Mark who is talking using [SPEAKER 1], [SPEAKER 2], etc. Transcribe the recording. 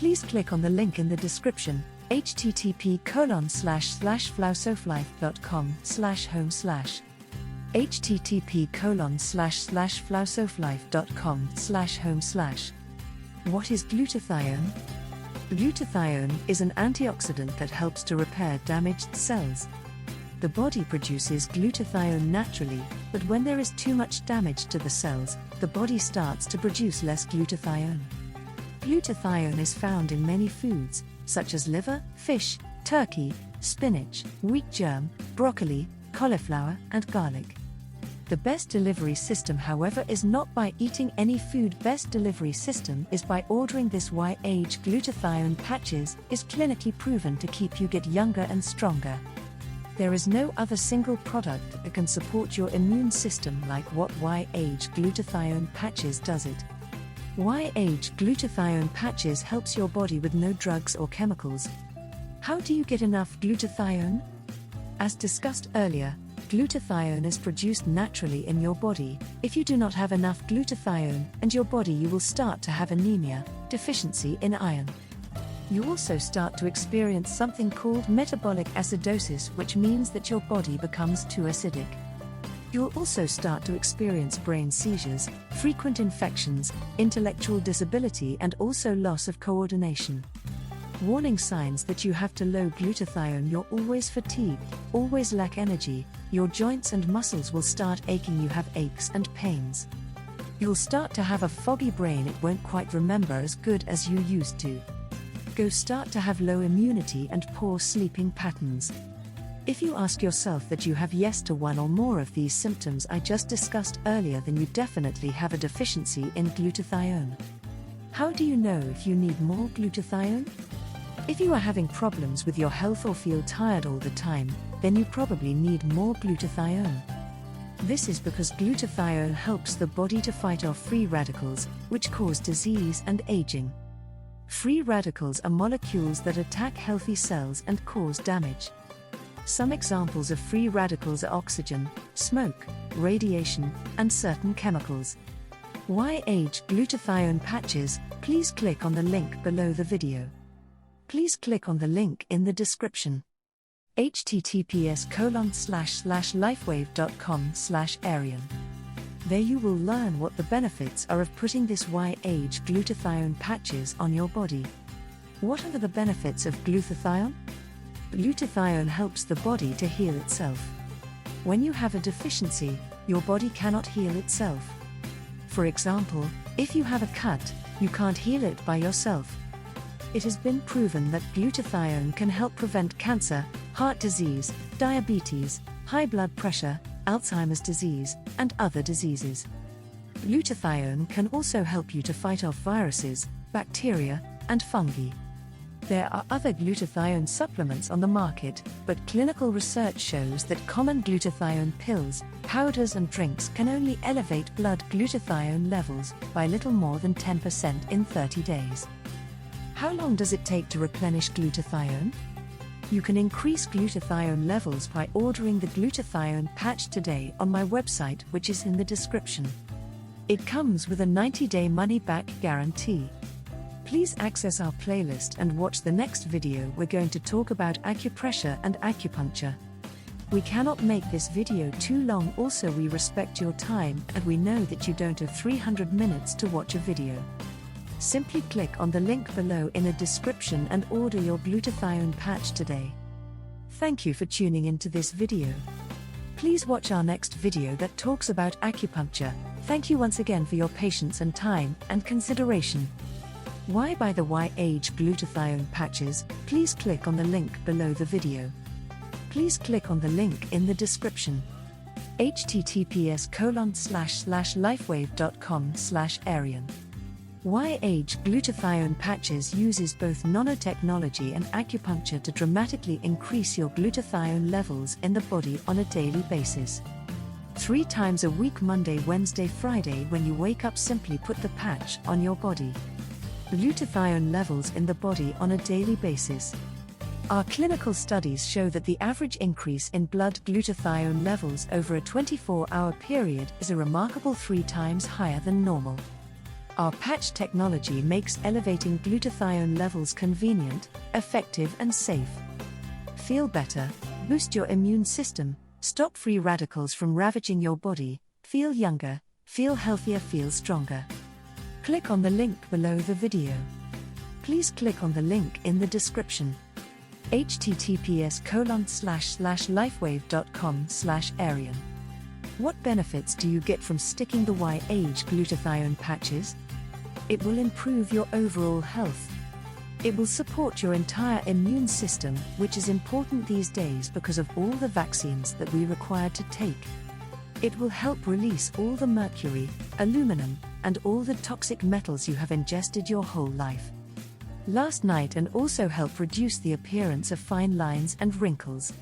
[SPEAKER 1] please click on the link in the description, http://flowsoflife.com/home/ http://flowsoflife.com/home/. What is glutathione? Glutathione is an antioxidant that helps to repair damaged cells. The body produces glutathione naturally, but when there is too much damage to the cells, the body starts to produce less glutathione. Glutathione is found in many foods, such as liver, fish, turkey, spinach, wheat germ, broccoli, cauliflower, and garlic. The best delivery system, however, is not by eating any food. Best delivery system is by ordering this Y-Age Glutathione Patches, is clinically proven to keep you get younger and stronger. There is no other single product that can support your immune system like what Y-Age Glutathione Patches does it. Y-Age Glutathione Patches helps your body with no drugs or chemicals. How do you get enough glutathione? As discussed earlier, glutathione is produced naturally in your body. If you do not have enough glutathione in your body, you will start to have anemia, deficiency in iron. You also start to experience something called metabolic acidosis, which means that your body becomes too acidic. You'll also start to experience brain seizures, frequent infections, intellectual disability, and also loss of coordination. Warning signs that you have too low glutathione: you're always fatigued, always lack energy, your joints and muscles will start aching, you have aches and pains. You'll start to have a foggy brain, it won't quite remember as good as you used to. Go start to have low immunity and poor sleeping patterns. If you ask yourself that you have yes to one or more of these symptoms I just discussed earlier, then you definitely have a deficiency in glutathione. How do you know if you need more glutathione? If you are having problems with your health or feel tired all the time, then you probably need more glutathione. This is because glutathione helps the body to fight off free radicals, which cause disease and aging. Free radicals are molecules that attack healthy cells and cause damage. Some examples of free radicals are oxygen, smoke, radiation, and certain chemicals. Y-Age Glutathione Patches, please click on the link below the video. Please click on the link in the description. https://lifewave.com/arian. There you will learn what the benefits are of putting this Y-Age Glutathione Patches on your body. What are the benefits of glutathione? Glutathione helps the body to heal itself. When you have a deficiency, your body cannot heal itself. For example, if you have a cut, you can't heal it by yourself. It has been proven that glutathione can help prevent cancer, heart disease, diabetes, high blood pressure, Alzheimer's disease, and other diseases. Glutathione can also help you to fight off viruses, bacteria, and fungi. There are other glutathione supplements on the market, but clinical research shows that common glutathione pills, powders, and drinks can only elevate blood glutathione levels by little more than 10% in 30 days. How long does it take to replenish glutathione? You can increase glutathione levels by ordering the glutathione patch today on my website, which is in the description. It comes with a 90-day money-back guarantee. Please access our playlist and watch the next video. We're going to talk about acupressure and acupuncture. We cannot make this video too long, also we respect your time and we know that you don't have 300 minutes to watch a video. Simply click on the link below in the description and order your glutathione patch today. Thank you for tuning into this video. Please watch our next video that talks about acupuncture. Thank you once again for your patience and time and consideration. Why buy the Y-Age Glutathione Patches? Please click on the link below the video. Please click on the link in the description. https://lifewave.com/arian. Y-Age Glutathione Patches uses both nanotechnology and acupuncture to dramatically increase your glutathione levels in the body on a daily basis. 3 times a week, Monday, Wednesday, Friday, when you wake up, simply put the patch on your body. Glutathione levels in the body on a daily basis. Our clinical studies show that the average increase in blood glutathione levels over a 24-hour period is a remarkable 3 times higher than normal. Our patch technology makes elevating glutathione levels convenient, effective, and safe. Feel better, boost your immune system, stop free radicals from ravaging your body, feel younger, feel healthier, feel stronger. Click on the link below the video. Please click on the link in the description. https://lifewave.com/arian. What benefits do you get from sticking the Y-Age Glutathione Patches? It will improve your overall health. It will support your entire immune system, which is important these days because of all the vaccines that we require to take. It will help release all the mercury, aluminum, and all the toxic metals you have ingested your whole life. Last night, and also help reduce the appearance of fine lines and wrinkles.